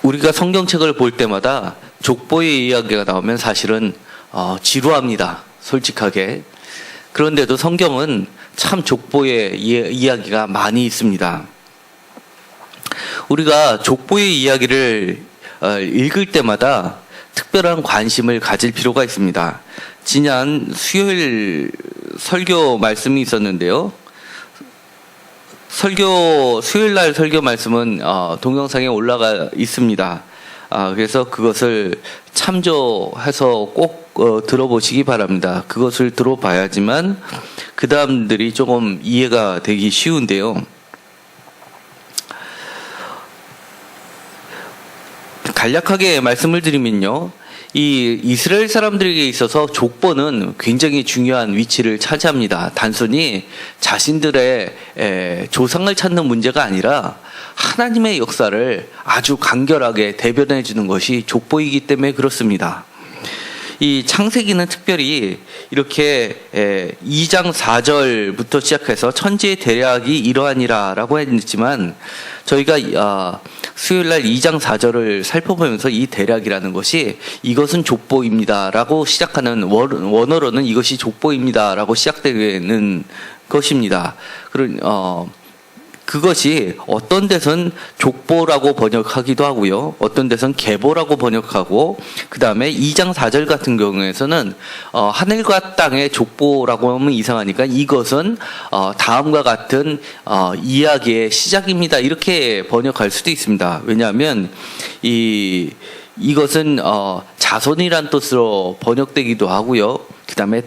우리가 성경책을 볼 때마다 족보의 이야기가 나오면 사실은 지루합니다. 솔직하게. 그런데도 성경은 참 족보의 이야기가 많이 있습니다. 우리가 족보의 이야기를 읽을 때마다 특별한 관심을 가질 필요가 있습니다. 지난 수요일 설교 말씀이 있었는데요. 수요일 날 설교 말씀은 동영상에 올라가 있습니다. 그래서 그것을 참조해서 꼭 들어보시기 바랍니다. 그것을 들어봐야지만 그 다음들이 조금 이해가 되기 쉬운데요. 간략하게 말씀을 드리면요. 이 이스라엘 사람들에게 있어서 족보는 굉장히 중요한 위치를 차지합니다. 단순히 자신들의 조상을 찾는 문제가 아니라 하나님의 역사를 아주 간결하게 대변해 주는 것이 족보이기 때문에 그렇습니다. 이 창세기는 특별히 이렇게 2장 4절부터 시작해서 천지의 대략이 이러하니라라고 했지만 저희가 수요일날 2장 4절을 살펴보면서 이 대략이라는 것이 이것은 족보입니다라고 시작하는 원어로는 이것이 족보입니다라고 시작되는 것입니다. 그것이 어떤 데선 족보라고 번역하기도 하고요. 어떤 데선 계보라고 번역하고 그 다음에 2장 4절 같은 경우에서는 하늘과 땅의 족보라고 하면 이상하니까 이것은 다음과 같은 이야기의 시작입니다. 이렇게 번역할 수도 있습니다. 왜냐하면 이것은 자손이란 뜻으로 번역되기도 하고요. 그 다음에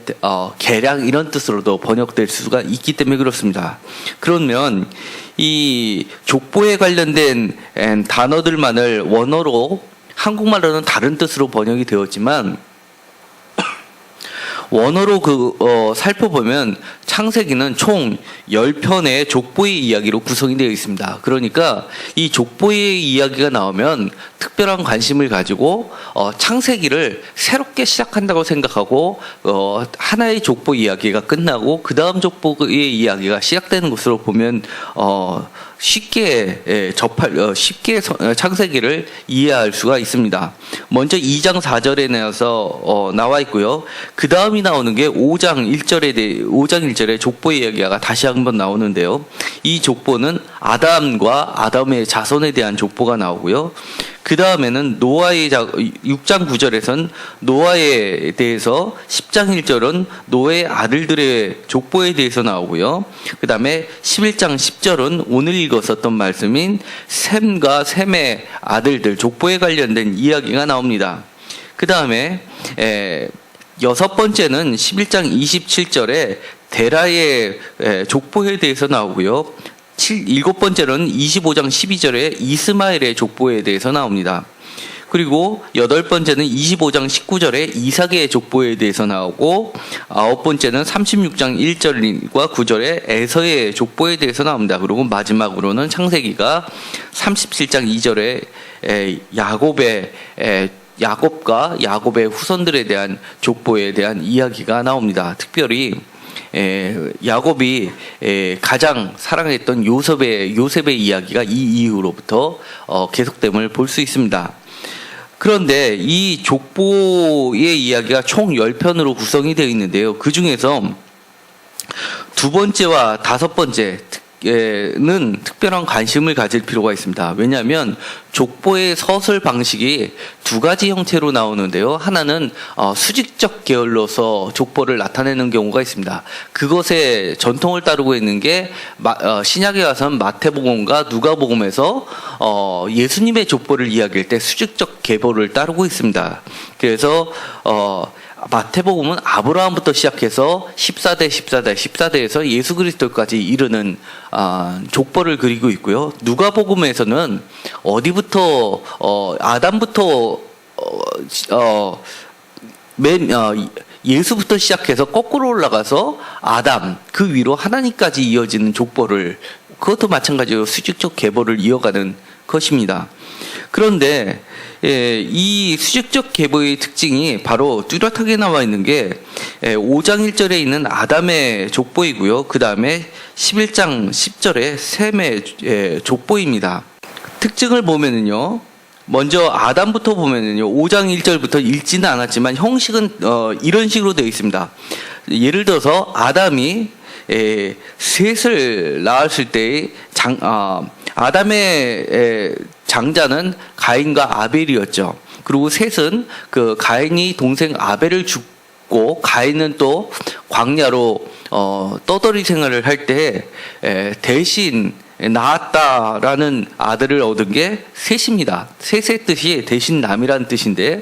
계략 이런 뜻으로도 번역될 수가 있기 때문에 그렇습니다. 그러면 이 족보에 관련된 단어들만을 원어로 한국말로는 다른 뜻으로 번역이 되었지만 원어로 살펴보면 창세기는 총 10편의 족보의 이야기로 구성이 되어 있습니다. 그러니까 이 족보의 이야기가 나오면 특별한 관심을 가지고 창세기를 새롭게 시작한다고 생각하고 하나의 족보 이야기가 끝나고 그 다음 족보의 이야기가 시작되는 것으로 보면 쉽게 창세기를 이해할 수가 있습니다. 먼저 2장 4절에 나와 있고요. 그 다음이 나오는 게 5장 1절에 족보의 이야기가 다시 한번 나오는데요. 이 족보는 아담과 아담의 자손에 대한 족보가 나오고요. 그 다음에는 노아의 6장 9절에선 노아에 대해서 10장 1절은 노아의 아들들의 족보에 대해서 나오고요. 그 다음에 11장 10절은 오늘 읽었었던 말씀인 셈과 셈의 아들들 족보에 관련된 이야기가 나옵니다. 그 다음에 여섯 번째는 11장 27절에 데라의 족보에 대해서 나오고요. 일곱 번째는 25장 12절에 이스마엘의 족보에 대해서 나옵니다. 그리고 여덟 번째는 25장 19절에 이삭의 족보에 대해서 나오고 아홉 번째는 36장 1절과 9절에 에서의 족보에 대해서 나옵니다. 그리고 마지막으로는 창세기가 37장 2절에 야곱과 야곱의 후손들에 대한 족보에 대한 이야기가 나옵니다. 특별히 야곱이 가장 사랑했던 요셉의 이야기가 이 이후로부터 계속됨을 볼 수 있습니다. 그런데 이 족보의 이야기가 총 10편으로 구성이 되어 있는데요. 그 중에서 두 번째와 다섯 번째는 특별한 관심을 가질 필요가 있습니다. 왜냐하면 족보의 서술 방식이 두 가지 형태로 나오는데요. 하나는 수직적 계열로서 족보를 나타내는 경우가 있습니다. 그것의 전통을 따르고 있는 게 신약에 와서는 마태복음과 누가복음에서 예수님의 족보를 이야기할 때 수직적 계보를 따르고 있습니다. 그래서 마태복음은 아브라함부터 시작해서 14대에서 예수 그리스도까지 이르는 족보를 그리고 있고요. 누가복음에서는 어디부터 아담부터 예수부터 시작해서 거꾸로 올라가서 아담 그 위로 하나님까지 이어지는 족보를 그것도 마찬가지로 수직적 계보를 이어가는 것입니다. 그런데 이 수직적 계보의 특징이 바로 뚜렷하게 나와 있는 게 5장 1절에 있는 아담의 족보이고요. 그 다음에 11장 10절에 셈의 족보입니다. 특징을 보면은요, 먼저 아담부터 보면은요, 5장 1절부터 읽지는 않았지만 형식은 이런 식으로 되어 있습니다. 예를 들어서 아담이 셋을 낳았을 때의 아담의 장자는 가인과 아벨이었죠. 그리고 셋은 그 가인이 동생 아벨을 죽고 가인은 또 광야로 떠돌이 생활을 할 때 대신 낳았다라는 아들을 얻은 게 셋입니다. 셋의 뜻이 대신 남이라는 뜻인데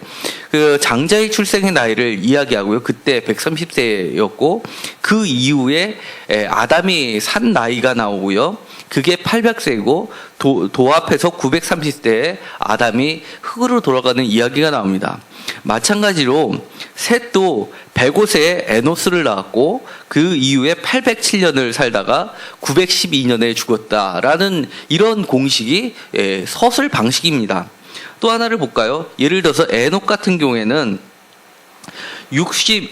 그 장자의 출생의 나이를 이야기하고요. 그때 130세였고 그 이후에 아담이 산 나이가 나오고요. 그게 800세고 도합해서 930세에 아담이 흙으로 돌아가는 이야기가 나옵니다. 마찬가지로 셋도 105세에 에노스를 낳았고 그 이후에 807년을 살다가 912년에 죽었다라는 이런 공식이 서술 방식입니다. 또 하나를 볼까요? 예를 들어서 에녹 같은 경우에는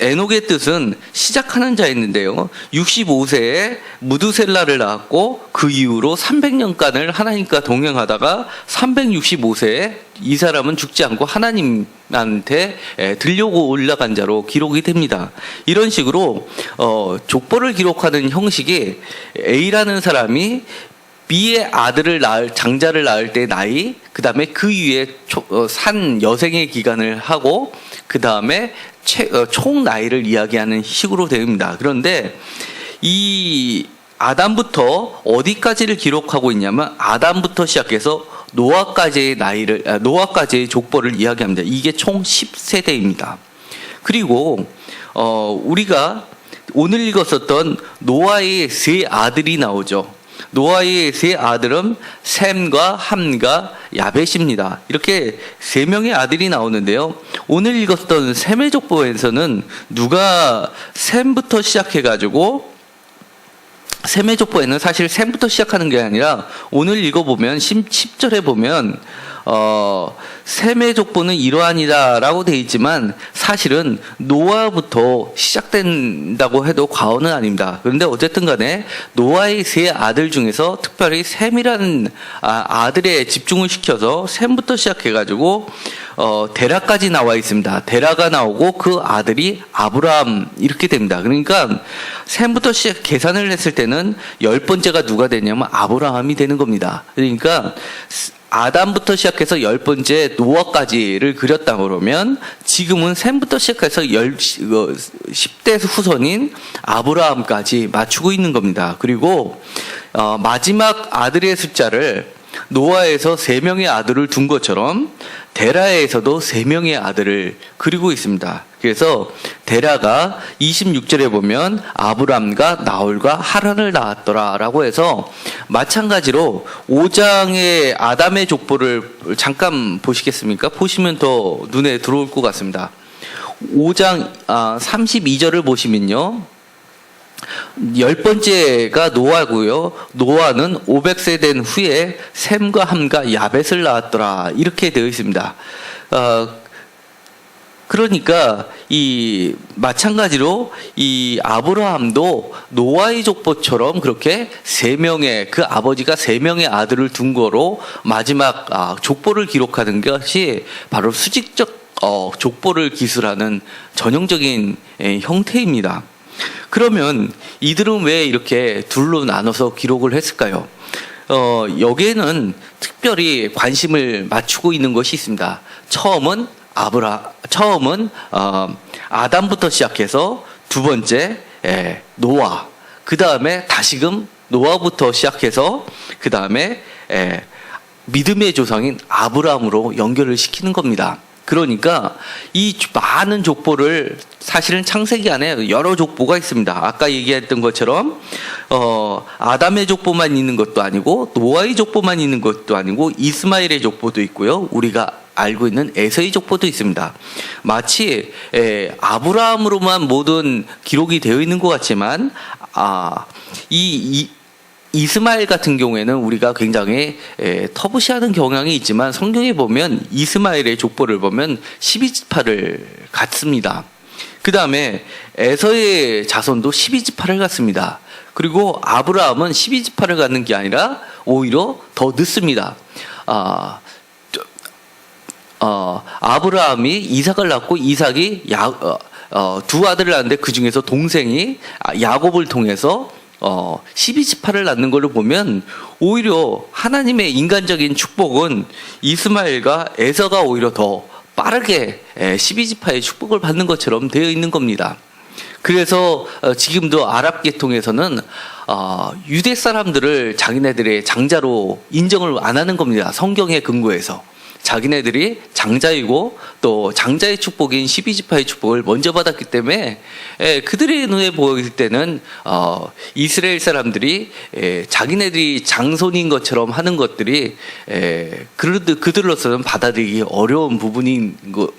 에녹의 뜻은 시작하는 자였는데요. 65세에 무드셀라를 낳았고 그 이후로 300년간을 하나님과 동행하다가 365세에 이 사람은 죽지 않고 하나님한테 들려고 올라간 자로 기록이 됩니다. 이런 식으로 족보를 기록하는 형식이 A라는 사람이 B의 장자를 낳을 때 나이, 그 다음에 그 위에 산 여생의 기간을 하고, 그 다음에 총 나이를 이야기하는 식으로 됩니다. 그런데 이 아담부터 어디까지를 기록하고 있냐면 아담부터 시작해서 노아까지의 족보를 이야기합니다. 이게 총 10세대입니다. 그리고 우리가 오늘 읽었었던 노아의 세 아들이 나오죠. 노아의 세 아들은 셈과 함과 야벳입니다. 이렇게 세 명의 아들이 나오는데요. 오늘 읽었던 셈의 족보에서는 누가 셈부터 시작해가지고 셈의 족보에는 사실 셈부터 시작하는 게 아니라 오늘 읽어보면 10절에 보면 셈의 족보는 이러하니라라고 되어 있지만 사실은 노아부터 시작된다고 해도 과언은 아닙니다. 그런데 어쨌든 간에 노아의 세 아들 중에서 특별히 셈이라는 아들에 집중을 시켜서 셈부터 시작해가지고 데라까지 나와 있습니다. 데라가 나오고 그 아들이 아브라함 이렇게 됩니다. 그러니까 셈부터 계산을 했을 때는 10번째가 누가 되냐면 아브라함이 되는 겁니다. 그러니까 아담부터 시작해서 10번째 노아까지를 그렸다 그러면 지금은 셈부터 시작해서 10대 후손인 아브라함까지 맞추고 있는 겁니다. 그리고 마지막 아들의 숫자를 노아에서 3명의 아들을 둔 것처럼 데라에서도 3명의 아들을 그리고 있습니다. 그래서 데라가 26절에 보면 아브람과 나홀과 하란을 낳았더라라고 해서 마찬가지로 5장의 아담의 족보를 잠깐 보시겠습니까? 보시면 더 눈에 들어올 것 같습니다. 5장 32절을 보시면요. 10번째가 노아고요. 노아는 500세 된 후에 셈과 함과 야벳을 낳았더라. 이렇게 되어 있습니다. 그러니까 마찬가지로 이 아브라함도 노아의 족보처럼 그렇게 그 아버지가 3명의 아들을 둔 거로 마지막 족보를 기록하는 것이 바로 수직적 족보를 기술하는 전형적인 형태입니다. 그러면 이들은 왜 이렇게 둘로 나눠서 기록을 했을까요? 여기에는 특별히 관심을 맞추고 있는 것이 있습니다. 처음은 아담부터 시작해서 두 번째 노아, 그 다음에 다시금 노아부터 시작해서 그 다음에 믿음의 조상인 아브라함으로 연결을 시키는 겁니다. 그러니까 이 많은 족보를 사실은 창세기 안에 여러 족보가 있습니다. 아까 얘기했던 것처럼 아담의 족보만 있는 것도 아니고 노아의 족보만 있는 것도 아니고 이스마엘의 족보도 있고요. 우리가 알고 있는 에서의 족보도 있습니다. 마치 아브라함으로만 모든 기록이 되어 있는 것 같지만 이스마엘 같은 경우에는 우리가 굉장히 터부시하는 경향이 있지만 성경에 보면 이스마엘의 족보를 보면 12지파를 갖습니다. 그 다음에 에서의 자손도 12지파를 갖습니다. 그리고 아브라함은 12지파를 갖는 게 아니라 오히려 더 늦습니다. 아브라함이 이삭을 낳고 이삭이 두 아들을 낳는데 그 중에서 동생이 야곱을 통해서 12지파를 낳는 걸로 보면 오히려 하나님의 인간적인 축복은 이스마엘과 에서가 오히려 더 빠르게 12지파의 축복을 받는 것처럼 되어 있는 겁니다. 그래서 지금도 아랍 계통에서는 유대 사람들을 자기네들의 장자로 인정을 안 하는 겁니다. 성경에 근거해서. 자기네들이 장자이고 또 장자의 축복인 12지파의 축복을 먼저 받았기 때문에 그들의 눈에 보일 때는 이스라엘 사람들이 자기네들이 장손인 것처럼 하는 것들이 그들로서는 받아들이기 어려운 부분인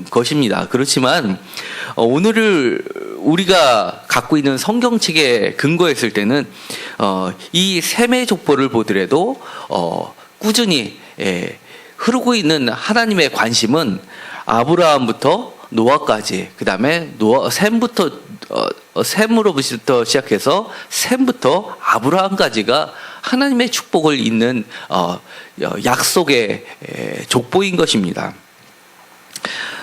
것입니다. 그렇지만 오늘을 우리가 갖고 있는 성경책에 근거했을 때는 이 셈의 족보를 보더라도 꾸준히 흐르고 있는 하나님의 관심은 아브라함부터 노아까지, 그 다음에 셈으로부터 시작해서 셈부터 아브라함까지가 하나님의 축복을 잇는 약속의 족보인 것입니다.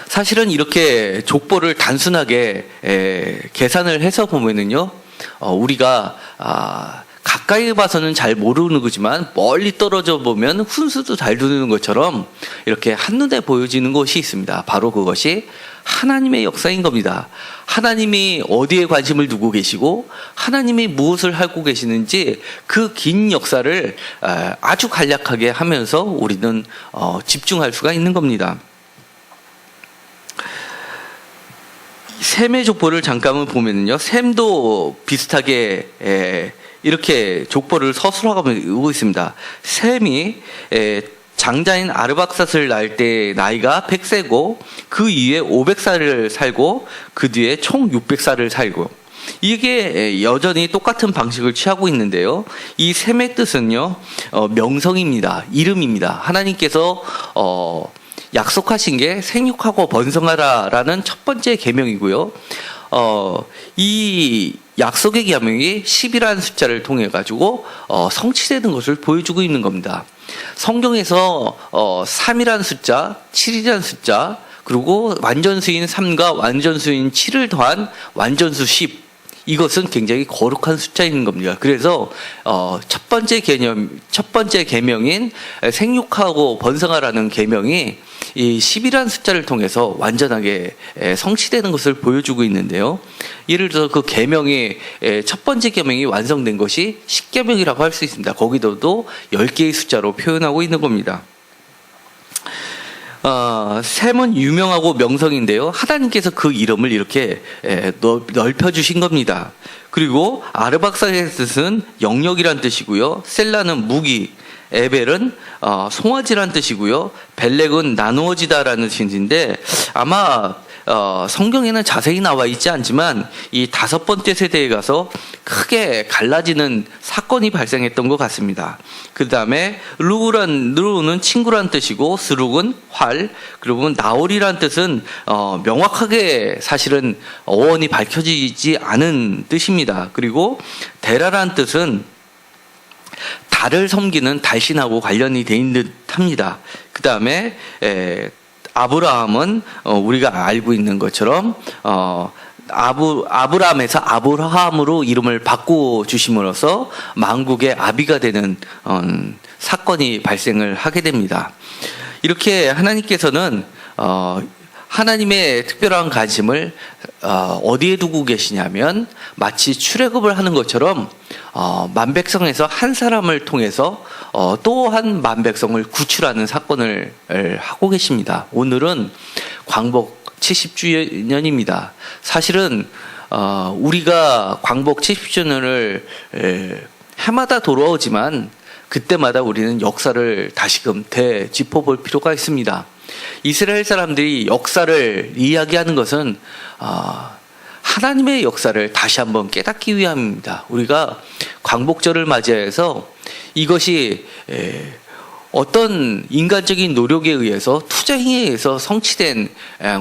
사실은 이렇게 족보를 단순하게 계산을 해서 보면은요, 우리가 가까이 봐서는 잘 모르는 거지만 멀리 떨어져 보면 훈수도 잘 두는 것처럼 이렇게 한눈에 보여지는 것이 있습니다. 바로 그것이 하나님의 역사인 겁니다. 하나님이 어디에 관심을 두고 계시고 하나님이 무엇을 하고 계시는지 그 긴 역사를 아주 간략하게 하면서 우리는 집중할 수가 있는 겁니다. 셈의 족보를 잠깐만 보면요, 셈도 비슷하게 이렇게 족보를 서술하고 있습니다. 셈이 장자인 아르박삿을 낳을 때 나이가 100세고 그 이후에 500살을 살고 그 뒤에 총 600살을 살고, 이게 여전히 똑같은 방식을 취하고 있는데요. 이 셈의 뜻은요, 명성입니다. 이름입니다. 하나님께서 약속하신 게 생육하고 번성하라라는 첫 번째 계명이고요. 이 약속의 계명이 10이라는 숫자를 통해 가지고 성취되는 것을 보여주고 있는 겁니다. 성경에서 3이라는 숫자, 7이라는 숫자, 그리고 완전수인 3과 완전수인 7을 더한 완전수 10, 이것은 굉장히 거룩한 숫자인 겁니다. 그래서 첫 번째 계명인 생육하고 번성하라는 계명이 이 10이라는 숫자를 통해서 완전하게 성취되는 것을 보여주고 있는데요. 예를 들어서 그 계명이 첫 번째 계명이 완성된 것이 10계명이라고 할 수 있습니다. 거기도 10개의 숫자로 표현하고 있는 겁니다. 셈은 유명하고 명성인데요. 하나님께서 그 이름을 이렇게 넓혀주신 겁니다. 그리고 아르박삿의 뜻은 영역이란 뜻이고요. 셀라는 무기, 에벨은 송아지란 뜻이고요. 벨렉은 나누어지다라는 뜻인데, 아마 성경에는 자세히 나와 있지 않지만 이 5번째 세대에 가서 크게 갈라지는 사건이 발생했던 것 같습니다. 그 다음에 르우는 친구란 뜻이고, 스룩은 활, 그리고 나홀이란 뜻은 명확하게 사실은 어원이 밝혀지지 않은 뜻입니다. 그리고 데라란 뜻은 달을 섬기는 달신하고 관련이 돼 있는 듯합니다. 그 다음에 아브라함은 우리가 알고 있는 것처럼 아브라함에서 아브라함으로 이름을 바꿔 주심으로써 만국의 아비가 되는 사건이 발생을 하게 됩니다. 이렇게 하나님께서는 하나님의 특별한 관심을 어디에 두고 계시냐면, 마치 출애굽을 하는 것처럼 만백성에서 한 사람을 통해서 또 한 만백성을 구출하는 사건을 하고 계십니다. 오늘은 광복 70주년입니다. 사실은 우리가 광복 70주년을 해마다 돌아오지만 그때마다 우리는 역사를 다시금 되짚어볼 필요가 있습니다. 이스라엘 사람들이 역사를 이야기하는 것은 하나님의 역사를 다시 한번 깨닫기 위함입니다. 우리가 광복절을 맞이해서 이것이 어떤 인간적인 노력에 의해서, 투자행위에 의해서 성취된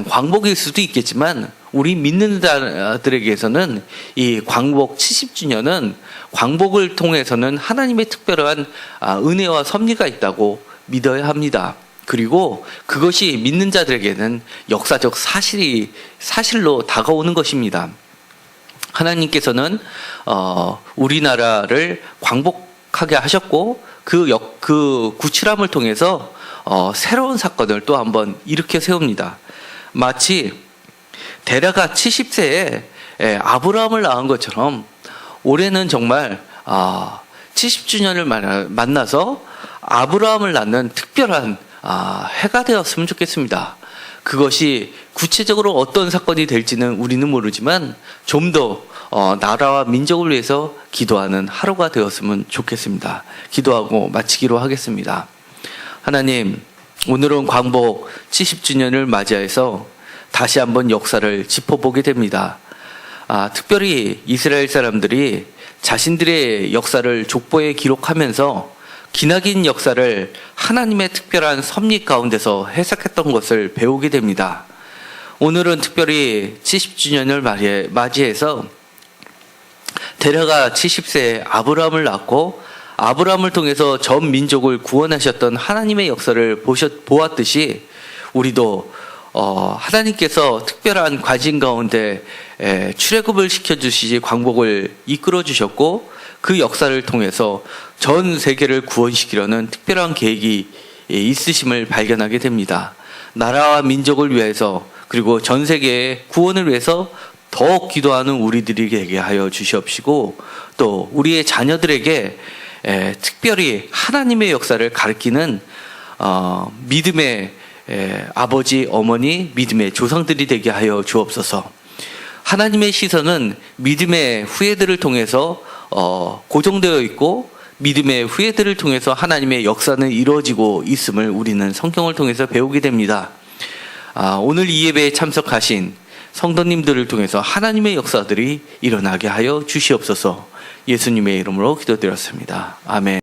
광복일 수도 있겠지만, 우리 믿는 자들에게서는 이 광복 70주년은 광복을 통해서는 하나님의 특별한 은혜와 섭리가 있다고 믿어야 합니다. 그리고 그것이 믿는 자들에게는 역사적 사실로 다가오는 것입니다. 하나님께서는 우리나라를 광복하게 하셨고 그 구출함을 통해서 새로운 사건을 또 한번 일으켜 세웁니다. 마치 데라가 70세에 아브라함을 낳은 것처럼 올해는 정말 70주년을 만나서 아브라함을 낳는 특별한 해가 되었으면 좋겠습니다. 그것이 구체적으로 어떤 사건이 될지는 우리는 모르지만 좀 더 나라와 민족을 위해서 기도하는 하루가 되었으면 좋겠습니다. 기도하고 마치기로 하겠습니다. 하나님, 오늘은 광복 70주년을 맞이해서 다시 한번 역사를 짚어보게 됩니다. 특별히 이스라엘 사람들이 자신들의 역사를 족보에 기록하면서 기나긴 역사를 하나님의 특별한 섭리 가운데서 해석했던 것을 배우게 됩니다. 오늘은 특별히 70주년을 맞이해서 데라가 70세에 아브라함을 낳고 아브라함을 통해서 전 민족을 구원하셨던 하나님의 역사를 보았듯이 우리도 하나님께서 특별한 관심 가운데 출애굽을 시켜주시지 광복을 이끌어 주셨고 그 역사를 통해서 전 세계를 구원시키려는 특별한 계획이 있으심을 발견하게 됩니다. 나라와 민족을 위해서 그리고 전 세계의 구원을 위해서 더욱 기도하는 우리들에게 하여 주시옵시고 또 우리의 자녀들에게 특별히 하나님의 역사를 가르치는 믿음의 아버지, 어머니, 믿음의 조상들이 되게 하여 주옵소서. 하나님의 시선은 믿음의 후예들을 통해서 고정되어 있고 믿음의 후예들을 통해서 하나님의 역사는 이루어지고 있음을 우리는 성경을 통해서 배우게 됩니다. 오늘 이 예배에 참석하신 성도님들을 통해서 하나님의 역사들이 일어나게 하여 주시옵소서. 예수님의 이름으로 기도드렸습니다. 아멘.